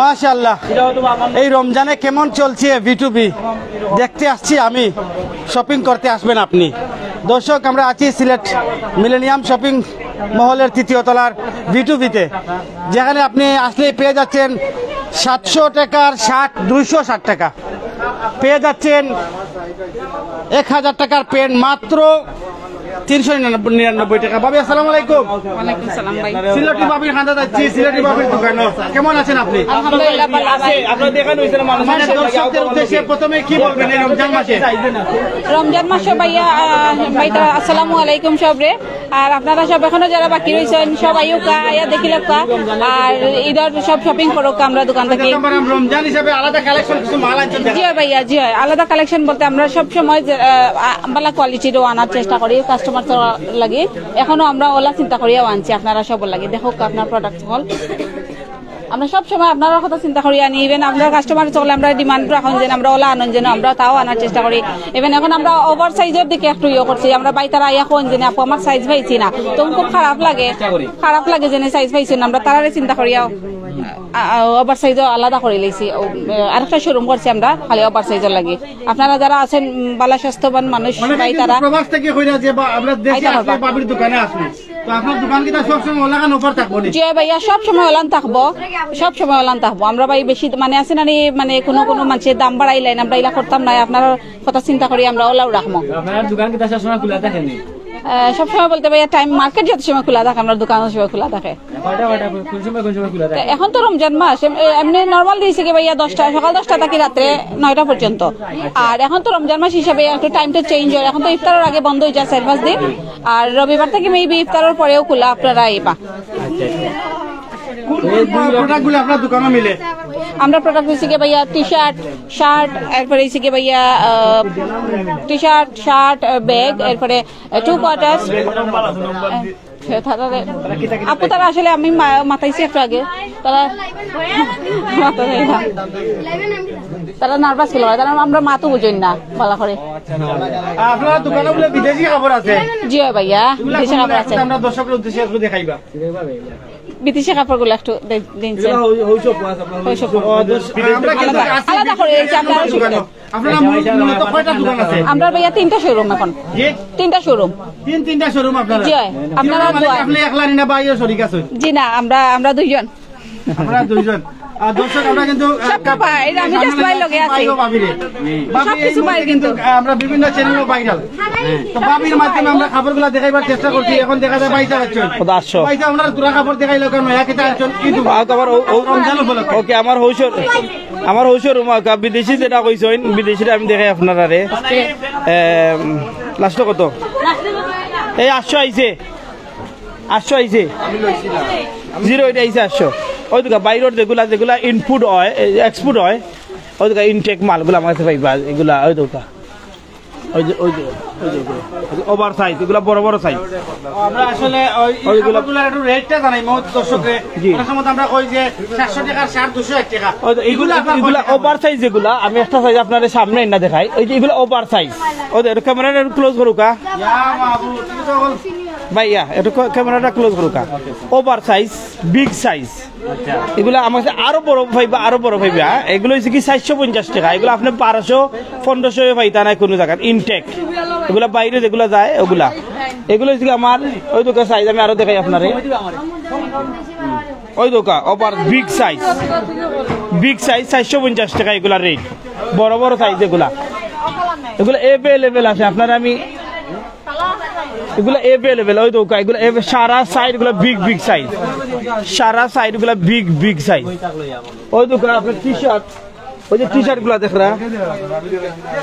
মাশাআল্লাহ, এই রমজানে কেমন চলছে V2B দেখতে আসছি আমি, শপিং করতে আসবেন আপনি। দর্শক, আমরা আছি সিলেট মিলেনিয়াম শপিং মহলের 3য় তলার V2Bতে, যেখানে আপনি আসলে পেয়ে যাচ্ছেন 700 টাকার শার্ট 260 টাকা, পেয়ে যাচ্ছেন 1000 টাকার পেন মাত্র 399 টাকা। ভাবি আসসালামু আলাইকুম। ওয়ালাইকুম সালাম ভাই। সিলেটি ভাবির খান্দা যাচ্ছি, সিলেটি ভাবির দোকানে। কেমন আছেন আপনি? আলহামদুলিল্লাহ ভালো আছি। আপনারা দেখান হইছেন মানুষের দর্শকদের উদ্দেশ্যে প্রথমে কি বলবেন এই রমজান মাসে? রমজান মাসে ভাইয়া ভাইটা আসসালামু আলাইকুম সবরে। আর আপনারা সব এখনো যারা বাকি রয়েছেন সব আইউকা আয়া দেখিলাম আর ঈদের সব শপিং করুক আমরা দোকান থেকে। রমজান হিসাবে আলাদা কালেকশন কিছু মাল আনছেন? জি ভাইয়া, জি আলাদা কালেকশন বলতে আমরা সব সময় ভালো কোয়ালিটিরও আনার চেষ্টা করি কাস্টমার লাগে। এখনো আমরা ওলা চিন্তা করিয়াও আনছি আপনারা সব লাগে দেখো আপনার প্রোডাক্ট হল। আমরা সব সময় আপনার কথা চিন্তা করি আনি। ইভেন আমরা কাস্টমার চলে আমরা ডিমান্ড রাখুন যেন আমরা ওলা আনুন যেন আমরা তাও আনার চেষ্টা করি। ইভেন এখন আমরা ওভার সাইজের দিকে একটু ইয়ে করছি। আমরা বাইতারা এখন যেন আপু আমার সাইজ পাইছি না, তো খুব খারাপ লাগে যেন সাইজ পাইছি না, আমরা তারারে চিন্তা করিয়াও ওভার সাইজও আলাদা করে লইছি। আরেকটা শোরুম করছি আমরা খালি ওভার সাইজের লাগে। আপনারা যারা আছেন বালা স্বাস্থ্যবান মানুষ বাইতারা প্রবাস থেকে কইরা যে আমরা দেশে আসলে বাবির দোকানে আসলে তো আপনার দোকান কি সব সময় ওলাগান অফার থাকবো? জি ভাইয়া, সব সময় ওলান থাকবো, সব সময় ওলান থাকবো। আমরা ভাই বেশি মানে আছে না মানে কোনো মানুষের দাম বাড়াইলেন আমরা ইলা করতাম না। আপনার কথা চিন্তা করি আমরা ওলাও রাখবো। আপনার দোকান কি সব সময় খোলা থাকে? সবসময় বলতে ভাইয়া টাইম মার্কেট যত সময় খোলা থাকে আমরা দোকান সময় খোলা থাকে। এখন তো রমজান মাস, এমনি নর্মাল দিয়েছে কি ভাইয়া 10টা সকাল 10টা থেকে রাত্রে 9টা পর্যন্ত। আর এখন তো রমজান মাস হিসাবে একটু টাইমটা চেঞ্জ হয়। এখন তো ইফতারের আগে বন্ধ হয়ে যায় 4-5 দিন। আর রবিবার থেকে মেবি ইফতারের পরেও খোলা আপনারা এবা। প্রোডাক্টগুলো আপনার দোকানে মিলে? আমরা প্রোডাক্ট হয়েছে কি ভাইয়া টি-শার্ট, শার্ট, এরপরে হয়েছে কি ভাইয়া টি-শার্ট, শার্ট, ব্যাগ, এরপরে 2 কোয়ার্টার্স। আপু তারা আসলে আমি মাথাইছি একটু আগে, তারা নার্ভাস ছিল, তারা আমরা মাতো বুঝেন না ভালো করে। আপনার দোকানে বলে বিদেশি কাপড় আছে? জি ভাইয়া, বিদেশি কাপড় আছে। আমরা দর্শকের উদ্দেশ্যে একটু দেখাইবা বিদেশি কাপড় গুলো একটু দিনছেন আলাদা করে। আমরা ভাইয়া 3টা শোরুম, এখন 3টা শোরুম। তিনটা শোরুম আপনারা? জি আপনারা আপনি একলা না বাইরে শরীক আছে? জি না, আমরা 2জন। আপনারা 2জন। দর্শক আমরা কিন্তু আমরা বিভিন্ন চ্যানেল ভাইরাল, তো বাবির মাধ্যমে আমরা খাবারগুলো দেখাইবার চেষ্টা করছি। এখন দেখা যায় 22 আমরা তোরা খাবার দেখাইলো কারণ ওকে আমার হৌসর বিদেশি যেটা কইছেন বিদেশিটা আমি দেখাই আপনারা রে। লাস্ট কত? এই 800 আইছে, 800 আইছে, 0 এটা আইছে 800। ওই তো বাইরের যেগুলা ইনপুট হয় এক্সপোর্ট হয় ওই তো ইনটেক মালগুলো আমার কাছে পাইবা। এগুলা ওই তো ওভার সাইজ, এগুলা বড় বড় সাইজ। আমরা আসলে ওইগুলো একটু রেটটা জানাই দর্শককে। আমরা কই যে 700 টাকার শার্ট 201 টাকা। এগুলা ওভার সাইজ, যেগুলা আমি একটা সাইজ আপনাদের সামনে না দেখাই। ওই যে এগুলো ওভার সাইজ। ওই ক্যামেরাটা ক্লোজ করুকা ভাইয়া, একটু ক্যামেরাটা ক্লোজ করুকা। ওভার সাইজ, বিগ সাইজ, এগুলো আমার কাছে আরো বড় পাইবা, আরো বড় পাইবা। এগুলো হচ্ছে কি 450 টাকা। এগুলো আপনি 1200-1500 পাইতা না কোনো জায়গায় ইনটেক। এগুলা বাইরে যেগুলো যায় ওগুলা, এগুলো হচ্ছে আমার ওই দোকা সাইজ। আমি আরো দেখাই আপনারে। ওই দোকা ওভার বিগ সাইজ, 450 টাকা এগুলা রেট। বড় বড় সাইজ এগুলো এভেলেবেল আছে আপনার। আমি এগুলো এভেলেবেল ওই দোকা এগুলো সারা সাইড গুলো বিগ সাইজ, সারা সাইড গুলো বিগ সাইজ। ওই দোকা আপনার টি-শার্ট, ওই যে টি-শার্ট গুলা দেখরা,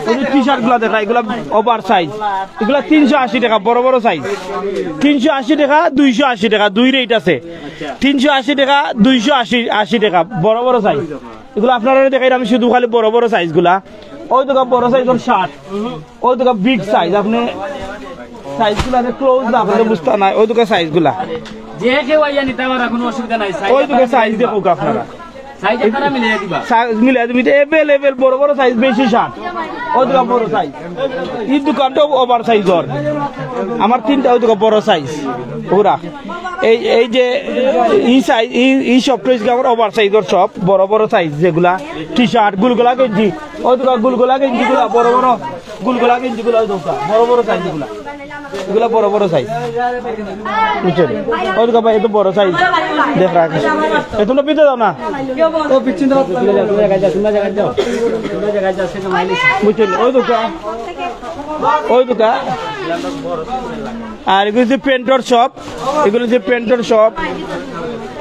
ওই যে টি-শার্ট গুলা দেখরা, এগুলা ওভার সাইজ। এগুলা 380 টাকা বড় বড় সাইজ। 380 টাকা 280 টাকা, 2 রেট আছে। 380 টাকা 280 টাকা বড় বড় সাইজ। এগুলো আপনারা দেখাই আমি শুধু খালি বড় বড় সাইজ গুলা। ওই দোকা বড় সাইজের শার্ট, ওই দোকা বিগ সাইজ। আপনি সাইজ গুলা ক্লোজ না আপনাদের বুঝতে নাই। ওই দোকা সাইজ গুলা যে কেউ আইয়া নিতে পারে, কোনো অসুবিধা নাই। ওই দোকা সাইজ দেখো আপনারা। সাইজ আপনারা মিলিয়ে দিবা সাইজ মিলে তুমি এভেলেবেল বড় বড় সাইজ বেশি শার্ট ওদিকে বড় সাইজ এই দোকানটা ওভার সাইজর আমার তিনটা ওদিকে বড় সাইজ পুরা এই যে এই সাইজ এই সব প্রাইস আমার ওভার সাইজর সব বড় বড় সাইজ যেগুলা টি শার্ট গুলগুলা গেঞ্জি ওদিকে গুলগুলা গেঞ্জিগুলা বড় বড় গুলগুলা গেঞ্জিগুলা বড় বড় সাইজ এগুলা এগুলা বড় বড় সাইজ বুঝছেন ওদিকে ভাই এত বড় সাইজ দেখ রাখ তোমরা পিতে দাও না ও পিছন দাও তোমরা জায়গায় যাও তোমরা জায়গায় যাও সেটা মাইলে বুঝছেন ওই দোকান আর এগুলো যে পেন্টর শপ এগুলো যে পেন্টর শপ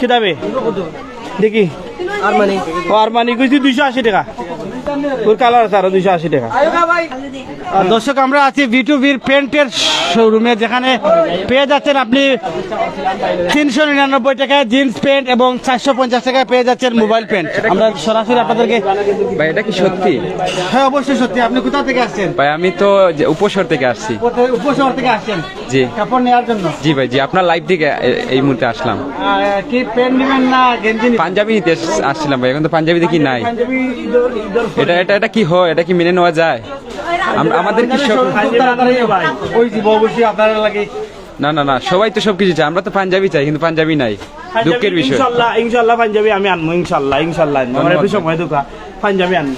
কিতাবে দেখি আরমানি কইছি 280 টাকা ওর কালার আছে আরো 280 টাকা দর্শক আমরা আছি V2B'র পেন্টের শোরুমে, যেখানে পেয়ে যাচ্ছেন আপনি 399 টাকায় জিন্স প্যান্ট এবং 450 টাকায় পেয়ে যাচ্ছেন মোবাইল প্যান্ট। আমরা সরাসরি আপনাদেরকে ভাই এটা কি সত্যি? হ্যাঁ অবশ্যই সত্যি। আপনি কোথা থেকে আসছেন? ভাই আমি তো উপশহর থেকে আসছি। উপশহর থেকে আসছেন? জি। কাপড় নেওয়ার জন্য? জি ভাই, জি আপনার লাইভ থেকে এই মুহূর্তে আসলাম। কি প্যান্ট নেবেন না গেঞ্জি নেবেন? পাঞ্জাবি নিতে আসছিলাম ভাই, এখন তো পাঞ্জাবি দেখি নাই। এটা এটা এটা কি হয়? এটা কি মেনে নেওয়া যায়? আমাদের কি সব ওই জীব অবশ্যই আপনারা লাগে। না না না, সবাই তো সবকিছু চাই, আমরা তো পাঞ্জাবি চাই কিন্তু পাঞ্জাবি নাই, দুঃখের বিষয়। ইনশাআল্লাহ পাঞ্জাবি আমি আনবো, ইনশাআল্লাহ আমার একটু সময় দোকা পাঞ্জাবি আনবো,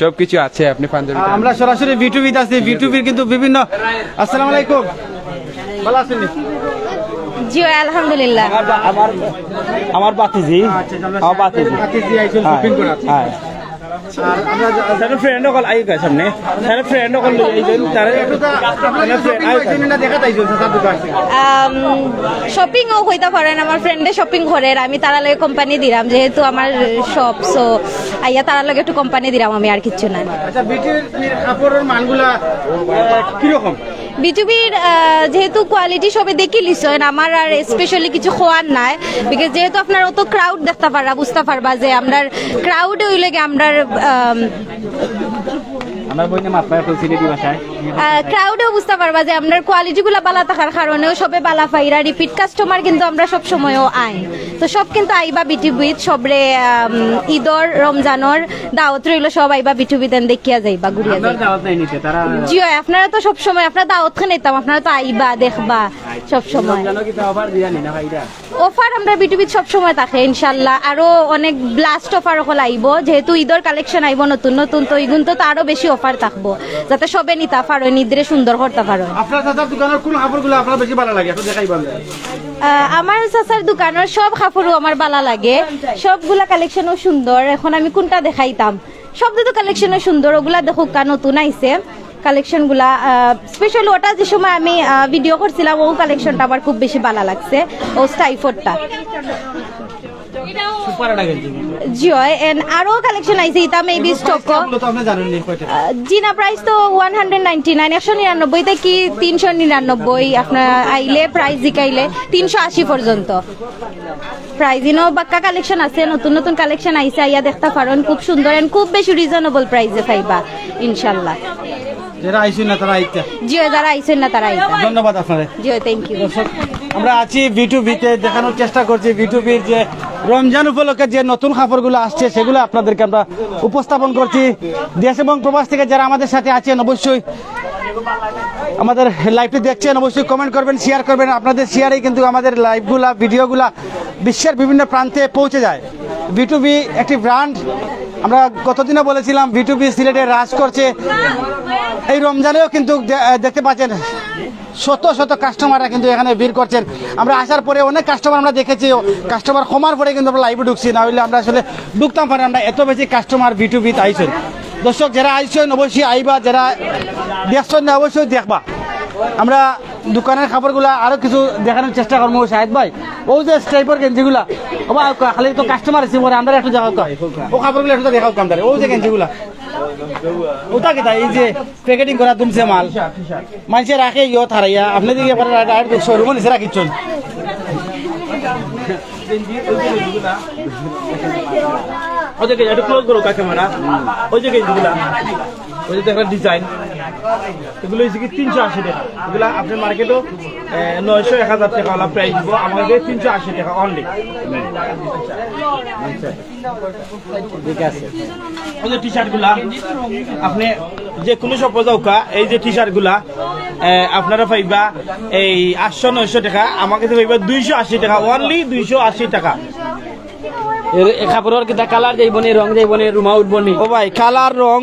সবকিছু আছে, আপনি পাঞ্জাবি। আমরা সরাসরি V2B আছি। V2B'র কিন্তু বিভিন্ন। আসসালামু আলাইকুম, ভালো আছেন? জি আলহামদুলিল্লাহ। আমার বাতিজি, আমার বাতিজি আইছেন শপিং করা। হ্যাঁ তার ফ্রেন্ড কল আই গা সামনে, তার ফ্রেন্ড কল এইজন তার শপিং ও হইতা পারেন, আমার ফ্রেন্ডে শপিং করে, আমি তারা লগে কোম্পানি দিলাম, যেহেতু আমার শপ, সো আইয়া তারা লগে একটু কোম্পানি দিলাম, আমি আর কিচ্ছু না। আচ্ছা V2B'র কাপড়ের মানগুলা কি রকম? V2B'র যেহেতু কোয়ালিটি সবে দেখি লিসন, আমার আর স্পেশালি কিছু খোয়ার নাই, বিকজ যেহেতু আপনার অত ক্রাউড দেখতে পারবা, বুঝতে পারবা যে আমরার ক্রাউড হইলে আমরার আমার বইনে মাথায় ফ্যাসিলিটি বাসায় ক্রাউডেও বুঝতে পারবা যে আমরা কোয়ালিটি গুলা বালা থাকার কারণেও সবে বালা পাইরা, রিপিট কাস্টমার কিন্তু আমরা সব সময়ও আই, তো সব কিন্তু আইবা V2B সবরে ঈদর রমজানর দাওয়াত রইল, সব আইবা V2B দেন দেখিয়া যাইবা, ঘুরিয়া যাইবা। দাওয়াত নাই নিতে তারা? জি আপনারা তো সব সময় আপনারা দাওয়াত খান নিতাম, আপনারা তো আইবা দেখবা সব সময়। জানো কি অফার দিয়া নি না ভাইরা? অফার আমরা V2B সব সময় থাকে ইনশাআল্লাহ, আরো অনেক ব্লাস্ট অফার হল আইব, যেহেতু ঈদর কালেকশন আইব নতুন নতুন, তো ইগুন তো আরো বেশি অফার থাকবো, যাতে সবে নিতে পারো, নিদ্রে সুন্দর করতে পারো। আপনার দাদার দোকানের কোন কাপড়গুলো আপনার বেশি ভালো লাগে একটু দেখাইবেন? আমার চাচার দোকানের সব কাপড়ও আমার ভালো লাগে, সবগুলা কালেকশনও সুন্দর। এখন আমি কোনটা দেখাইতাম, সব দুটো কালেকশনও সুন্দর, ওগুলা দেখো নতুন আইছে কালেকশন গুলা। স্পেশাল ওটা যে সময় আমি ভিডিও করছিলাম, ও কালেকশনটা আমার খুব বেশি ভালো লাগছে, ও স্টাইফোর্ডটা। জয় এন্ড আরো কালেকশন আইছে, এটা মেবি স্টক জি না, প্রাইস তো 199, 199 থেকে 399, আপনার আইলে প্রাইস জিকাইলে 380 পর্যন্ত প্রাইস। ইনো বাক্কা কালেকশন আছে, নতুন নতুন কালেকশন আইছে, আইয়া দেখতে পারেন, খুব সুন্দর এন্ড খুব বেশি রিজনেবল প্রাইসে পাইবা ইনশাআল্লাহ। যারা আইছেন না তারা আইতা। জি যারা আইছেন না তারা আইতা। ধন্যবাদ আপনাদের। জি থ্যাংক ইউ। আমরা আছি V2Bতে, দেখানোর চেষ্টা করছি V2Bর যে রমজান উপলক্ষে যে নতুন কাপড়গুলো আসছে সেগুলো আপনাদেরকে আমরা উপস্থাপন করছি। দেশ এবং প্রবাস থেকে যারা আমাদের সাথে আছেন অবশ্যই আমাদের লাইভটি দেখছেন, অবশ্যই কমেন্ট করবেন, শেয়ার করবেন। আপনাদের শেয়ারেই কিন্তু আমাদের লাইভগুলা ভিডিওগুলা বিশ্বের বিভিন্ন প্রান্তে পৌঁছে যায়। V2B একটি ব্র্যান্ড, আমরা গতদিনে বলেছিলাম V2B সিলেটে রাজ করছে। এই রমজানেও কিন্তু দেখতে পাচ্ছেন শত শত কাস্টমাররা কিন্তু এখানে ভিড় করছেন। আমরা আসার পরে অনেক কাস্টমার আমরা দেখেছি, কাস্টমার কমার পরে কিন্তু আমরা লাইভে ঢুকছি, না হইলে আমরা আসলে ঢুকতাম পারি, আমরা এত বেশি কাস্টমার V2Bতে আইছেন। দর্শক যারা আইছেন অবশ্যই আইবা, যারা দেখছেন না অবশ্যই দেখবা। আমরা দোকানের খাবারগুলা আরো কিছু দেখানোর চেষ্টা করবো শাহেদ ভাই। ও যে স্টাইপের গেঞ্জিগুলা খালি তো কাস্টমার এসে পরে আমরা একটু দেখাও, ও খাবারগুলো একটু দেখাও কামদারে। ও যে গেঞ্জিগুলা ওটা কি এই যে প্যাকেটিং করা তুমছে মাল মানুষে রাখে ইয়ে থারাইয়া, আপনি দিকে শোরুম নিচে রাখিচ্ছেন। ওই যে ক্লোজ করো ক্যামেরা, ওই যে গেঞ্জিগুলা ওই যে দেখেন ডিজাইন, এগুলো হচ্ছে কি 380 টাকা। এগুলো আপনার মার্কেটও 900-1000 টাকা ওলা প্রাইস দিব, আমাদের 380 টাকা অনলি। ঠিক আছে। ওই যে টি শার্ট গুলা আপনি যে কোনো শপ যাওকা, এই যে টি শার্ট গুলা আপনারা পাইবা এই 800-900 টাকা, আমাকে পাইবা 280 টাকা অনলি, 280 টাকা। কাপড়ের কিতা কালার যাইবনি, রং যাইবনি, রুমা উঠবনি? ও ভাই কালার রং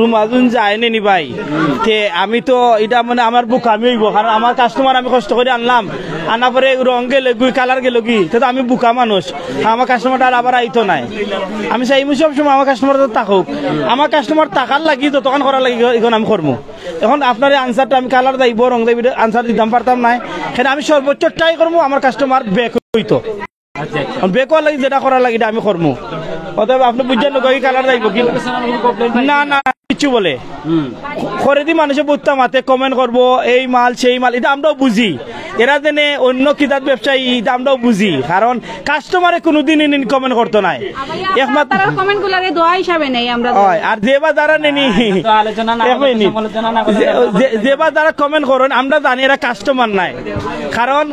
রুমাজুন যায় নি ভাই, তে আমি তো এটা মানে আমার বুক আমি হইব, কারণ আমার কাস্টমার আমি কষ্ট করে আনলাম, আনা পরে রং গেলে গুই কালার গেল কি, তো আমি বুকা মানুষ, আমার কাস্টমারটা আর আবার আইতো নাই। আমি চাইমু সবসময় আমার কাস্টমার থাকুক, আমার কাস্টমার টাকার লাগি তো তখন করার লাগি এখন আমি করবো। এখন আপনার আনসারটা আমি কালার যাইব রং যাইব আনসার দিতাম পারতাম নাই, সেটা আমি সর্বোচ্চ ট্রাই করবো আমার কাস্টমার বেক হইতো, বেকওয়ার লাগি যেটা করার লাগি আমি করবো। অতএব আপনি বুঝছেন লোক কালার যাইব কি না না কিছু বলে করে দি মানুষে বুঝতাম হাতে কমেন্ট করবো এই মাল সেই মাল, এটা আমরাও বুঝি, এরা যেনে অন্য কিতাব ব্যবসায়ী এটা আমরাও বুঝি, কারণ কাস্টমারে কোনোদিন কমেন্ট করতো নাই, একমাত্র কমেন্ট গুলারে দোয়া হিসাবে নেই আমরা। আর যে বা যারা নেনি যে বা যারা কমেন্ট করেন আমরা জানি এরা কাস্টমার নাই, কারণ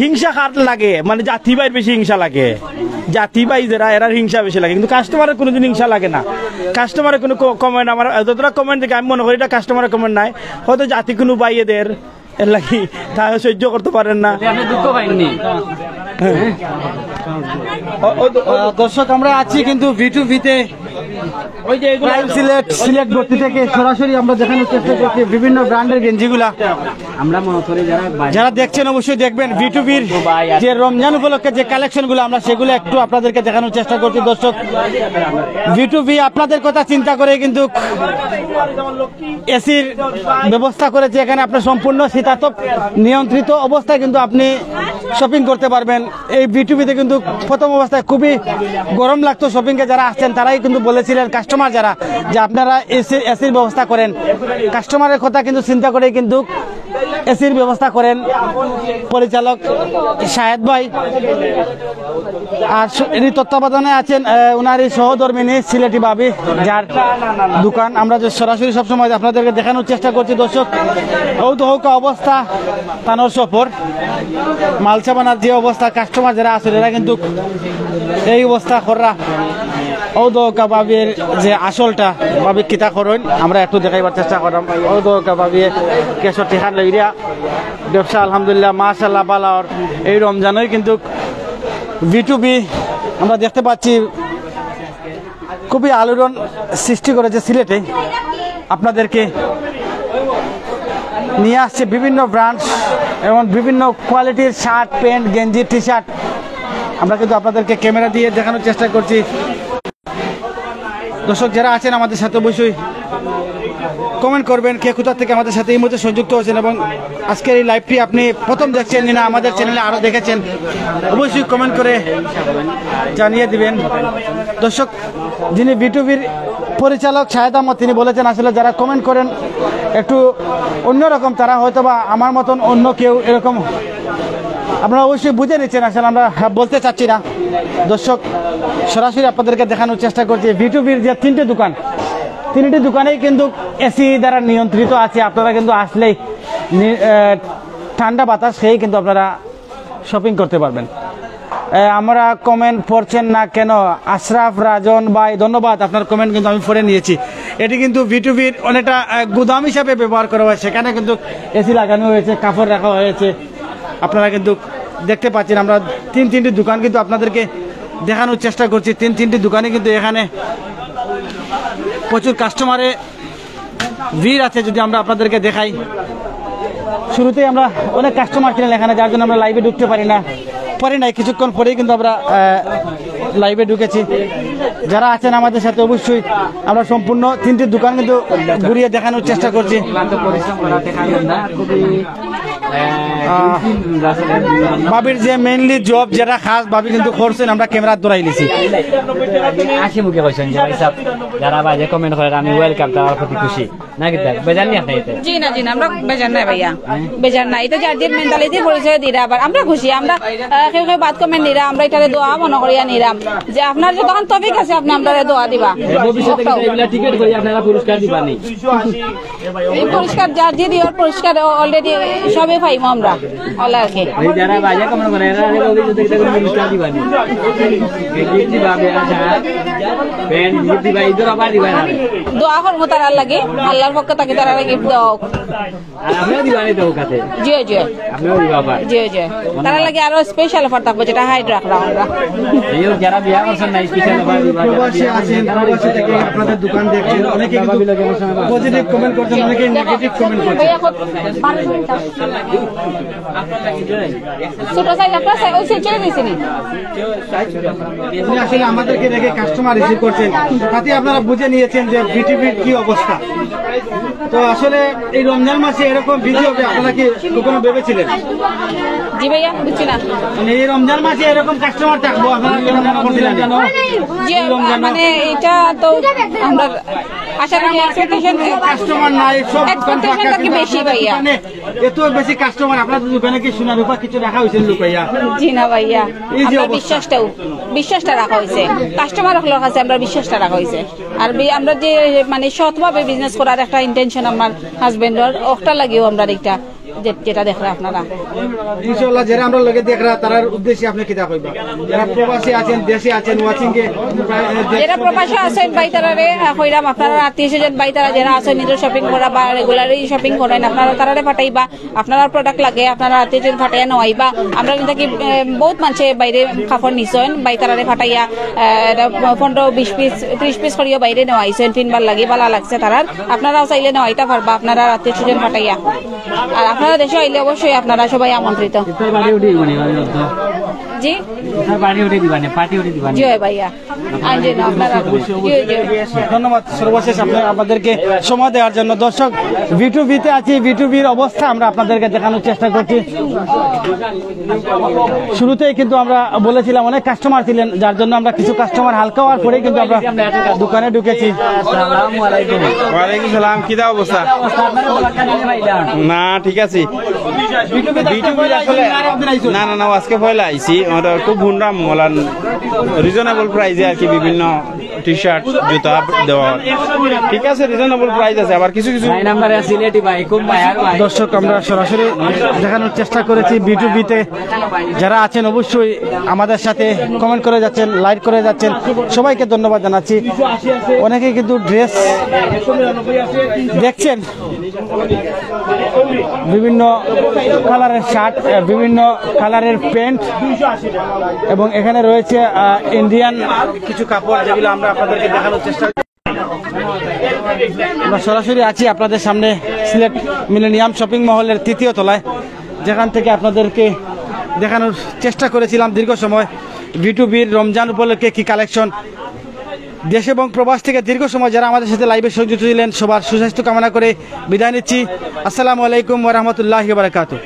হিংসা কার লাগে, মানে জাতি ভাইয়ের বেশি হিংসা লাগে, জাতি ভাই যারা এরা হিংসা বেশি লাগে, কিন্তু কাস্টমারের কোনোদিন হিংসা লাগে না। কাস্টমারের কোনো কমেন্ট আমার যতটা কমেন্ট দেখে আমি মনে করি এটা কাস্টমারের কমেন্ট নাই, হয়তো জাতি কোনো ভাই এদের এর লাগি তা সহ্য করতে পারেন না। দুঃখ পাইনি দর্শক আমরা আছি কিন্তু V2V-তে ওই যে প্রাইম সিলেক্ট ভর্তি থেকে সরাসরি আমরা দেখানোর চেষ্টা করছি বিভিন্ন ব্র্যান্ডের গেঞ্জিগুলা। আমরা মনে করি যারা দেখছেন অবশ্যই দেখবেন V2V-র যে রমজান উপলক্ষে যে কালেকশনগুলো আমরা সেগুলো একটু আপনাদেরকে দেখানোর চেষ্টা করছি। দর্শক V2V আপনাদের কথা চিন্তা করে কিন্তু এসির ব্যবস্থা করেছে, এখানে আপনার সম্পূর্ণ শীতাতপ নিয়ন্ত্রিত অবস্থায় কিন্তু আপনি শপিং করতে পারবেন। এই V2V-তে কিন্তু প্রথম অবস্থায় খুবই গরম লাগতো, শপিংয়ে যারা আসছেন তারাই কিন্তু বলেছিলেন কাস্টমার যারা যে আপনারা এসির ব্যবস্থা করেন, কাস্টমারের কথা কিন্তু চিন্তা করে কিন্তু এসির ব্যবস্থা করেন পরিচালক শাহেদ ভাই। আর এর তত্ত্বাবধানে আছেন ওনারই সহধর্মিনী সিলেটি ভাবি, যার দোকান আমরা যে সরাসরি সবসময় আপনাদেরকে দেখানোর চেষ্টা করছি। দর্শক হৌকা অবস্থা তানোর সফর মালসাবানার যে অবস্থা, কাস্টমার যারা আসলে এরা কিন্তু এই অবস্থা করা ঔদৌকা বাবির যে আসলটা বাবি কিতা করেন আমরা একটু দেখাইবার চেষ্টা করলাম। ঔদৌকা বাবিয়ে কেশর টিহার লইয়া ব্যবসা আলহামদুলিল্লাহ মাশাআল্লাহ বালার। এই রমজানই কিন্তু V2V আমরা দেখতে পাচ্ছি খুবই আলোড়ন সৃষ্টি করেছে সিলেটে, আপনাদেরকে নিয়ে আসছে বিভিন্ন ব্র্যান্ড এবং বিভিন্ন কোয়ালিটির শার্ট প্যান্ট গেঞ্জি টি শার্ট, আমরা কিন্তু আপনাদেরকে ক্যামেরা দিয়ে দেখানোর চেষ্টা করছি। দর্শক যারা আছেন আমাদের সাথে অবশ্যই কমেন্ট করবেন কে কোথা থেকে আমাদের সাথে এই মুহূর্তে সংযুক্ত হয়েছেন, এবং আজকের এই লাইভটি আপনি প্রথম দেখছেন না আমাদের চ্যানেলে আরও দেখেছেন অবশ্যই কমেন্ট করে জানিয়ে দিবেন। দর্শক যিনি V2V-র পরিচালক শাহেদ আহমদ তিনি বলেছেন আসলে যারা কমেন্ট করেন একটু অন্যরকম, তারা হয়তো বা আমার মতন অন্য কেউ এরকম আপনারা অবশ্যই বুঝে নিচ্ছেন, আসলে আমরা বলতে চাচ্ছি না। দর্শক সরাসরি আপনাদেরকে দেখানোর চেষ্টা করছি V2V-র যে তিনটি দোকানেই কিন্তু এসি দ্বারা নিয়ন্ত্রিত আছে, আপনারা কিন্তু আসলেই ঠান্ডা বাতাস খেয়েই কিন্তু আপনারা শপিং করতে পারবেন। আমরা কমেন্ট পড়ছেন না কেন? আশরাফ রাজন ভাই ধন্যবাদ, আপনার কমেন্ট কিন্তু আমি পড়ে নিয়েছি। এটি কিন্তু V2V-র অনেকটা গুদাম হিসাবে ব্যবহার করা হয়, সেখানে কিন্তু এসি লাগানো হয়েছে, কাপড় রাখা হয়েছে, আপনারা কিন্তু দেখতে পাচ্ছেন। আমরা তিনটি দোকান কিন্তু আপনাদেরকে দেখানোর চেষ্টা করছি, তিনটি দোকানে কিন্তু এখানে প্রচুর কাস্টমারে ভিড় আছে। যদি আমরা আপনাদেরকে দেখাই, শুরুতেই আমরা অনেক কাস্টমার ছিলেন এখানে, যার জন্য আমরা লাইভে ঢুকতে পারি নাই, কিছুক্ষণ পরেই কিন্তু আমরা লাইভে ঢুকেছি। যারা আছেন আমাদের সাথে অবশ্যই আমরা সম্পূর্ণ তিনটি দোকান কিন্তু ঘুরিয়ে দেখানোর চেষ্টা করছি। ভাবির যে মেইনলি জব যেটা খাস ভাবি কিন্তু করছেন, আমরা ক্যামেরা ধরাই নিছি। হাসি মুখে কইছেন যারা বাজে কমেন্ট করে আমি ওয়েলকাম, তার প্রতি খুশি। না কি দেখ বেজান নি আপনি এতে জি না আমরা বেজার নাই ভাইয়া বেজার নাই এটা যার মেন্টালিটি পরিচয় দিরা আবার আমরা খুশি আমরা কেউ কেউ বাদ কমেন্ট নিরা আমরা এটারে দোয়া মনে করিয়া নিরাম যে আপনার যতক্ষণ তফিক আছে আপনি আমরা দোয়া দিবা ভবিষ্যতে কিন্তু এগুলা টিকেট করি আপনারা পুরস্কার দিবানি এই পুরস্কার যার যে দিওর পুরস্কার অলরেডি সবে পাইমু আমরা আল্লাহকে এই যারা বাজা কমেন্ট করে এরা ভবিষ্যতে কিন্তু পুরস্কার দিবানি গিফট দিবা বেজা পেন গিফট দিবা ইদর আবার দিবা না দোয়া করবো তার লাগে আল্লাহর পক্ষ থেকে তারা গিফট দাও আর আপনিও দিবানি তো কাছে জি আপনিও দিবা আবার জি তারা লাগে আরো স্পেশাল অফার থাকবে যেটা হাইড রাখলাম আমরা এই যারা বিয়া করছেন না স্পেশাল অফার দিবা প্রবাসী আছেন, প্রবাসী থেকে আপনাদের দোকান দেখছেন, অনেকে কিন্তু পজিটিভ কমেন্ট করছেন, অনেকে নেগেটিভ কমেন্ট করছেন। ছোট সাইজ আপনার ওই সাইজ চলে দিয়েছেন উনি আসলে আমাদেরকে দেখে কাস্টমার রিসিভ করছেন, তাতে আপনারা বুঝে নিয়েছেন যে বিটিভির কি অবস্থা। তো আসলে এই রমজান মাসে এরকম ভিডিও হবে আপনারা কি কখনো ভেবেছিলেন? জি ভাইয়া বুঝছি না মানে এই রমজান মাসে এরকম কাস্টমার থাকবো আপনারা কেন মনে করছিলেন? জি মানে এটা তো আমরা আশা করি এক্সপেকটেশন কাস্টমার নাই, সব দোকান ফাঁকা, এক্সপেকটেশনটা কি বেশি ভাইয়া দোকানে এত বেশি কাস্টমার, আপনাদের দোকানে কি সোনা রূপা কিছু রাখা হয়েছে লুকাইয়া? জি না ভাইয়া এই যে আমরা অবস্থা। বিশ্বাসটা রাখা হয়েছে কাস্টমার হলোর কাছে আমরা বিশ্বাসটা রাখা হয়েছে আর আমরা যে মানে সৎভাবে বিজনেস করার একটা ইন্টেনশন আমার হাজবেন্ডর ওটা লাগিও আমরা এটা যেটা দেখরা আপনারা ইনশাআল্লাহ যারা আমরা লগে দেখরা তার উদ্দেশ্যে আপনি কিতা কইবা? যারা প্রবাসী আছেন, দেশে আছেন, ওয়াচিং এ যারা প্রবাসী আছেন বাইতারারে কইরাম আপনারা আত্মীয়স্বজন বাইতারা যারা আছেন নিজের শপিং করা বা রেগুলারলি শপিং করেন আপনারা তারারে পাঠাইবা আপনারা প্রোডাক্ট লাগে আপনারা আত্মীয়স্বজন পাঠাইয়া নেওয়াইবা আমরা কিন্তু কি বহুত মানুষে বাইরে কাপড় নিছেন বাইতারারে পাঠাইয়া 15-20 পিস 30 পিস করিয়া বাইরে নেওয়াইছেন তিনবার লাগি ভালো লাগছে তারার আপনারাও চাইলে নেওয়াইতা পারবা আপনারা আত্মীয়স্বজন পাঠাইয়া আর আপনারা দেশে আইলে অবশ্যই আপনারা সবাই আমন্ত্রিত তোর বাড়ি উঠে দিবানি জি তোর বাড়ি উঠে দিবানি পার্টি উঠে দিবানি জি ভাইয়া আজ আপনারা জি ধন্যবাদ সর্বশেষ আমাদেরকে সময় দেওয়ার জন্য। দর্শক ভিটুবিতে আছি, ভিটুবির অবস্থা আমরা আপনাদেরকে দেখানোর চেষ্টা করছি। শুরুতেই কিন্তু আমরা বলেছিলাম অনেক কাস্টমার ছিলেন, যার জন্য আমরা কিছু কাস্টমার হালকা হওয়ার পরে কিন্তু আমরা দোকানে ঢুকেছি। আসসালামু আলাইকুম ওয়ালাইকুম সালাম, কি দা অবস্থা? না ঠিক আছে, না না না আজকে পয়লা আইছি, খুব ভুনরাম মলান রিজনেবল প্রাইসে আর কি বিভিন্ন টি শার্ট জুতা দেওয়া, ঠিক আছে রিজনেবল প্রাইস আছে। আবার কিছু কিছু নাম্বারে সিলেটি ভাই খুব মায়ার ভাই দর্শক আমরা সরাসরি দেখানোর চেষ্টা করেছি ভিটুবিতে যারা আছেন অবশ্যই আমাদের সাথে কমেন্ট করে যাচ্ছেন, লাইক করে যাচ্ছেন, সবাইকে ধন্যবাদ জানাচ্ছি। অনেকেই কিন্তু ড্রেস দেখছেন, বিভিন্ন কালারের শার্ট, বিভিন্ন কালারের প্যান্ট এবং এখানে রয়েছে ইন্ডিয়ান কিছু কাপড় যেগুলো আমরা আপনাদেরকে দেখানোর চেষ্টা আমরা সরাসরি আছি আপনাদের সামনে সিলেট মিলেনিয়াম শপিং মহলের 3য় তলায়, যেখান থেকে আপনাদেরকে দেখানোর চেষ্টা করেছিলাম দীর্ঘ সময় ভিটুবির রমজান উপলক্ষে কি কালেকশন। দেশ এবং প্রবাস থেকে দীর্ঘ সময় যারা আমাদের সাথে লাইভে সংযুক্ত ছিলেন সবার সুস্বাস্থ্য কামনা করে বিদায় নিচ্ছি। আসসালামু আলাইকুম ওয়া রাহমাতুল্লাহি ওয়া বারাকাতুহু।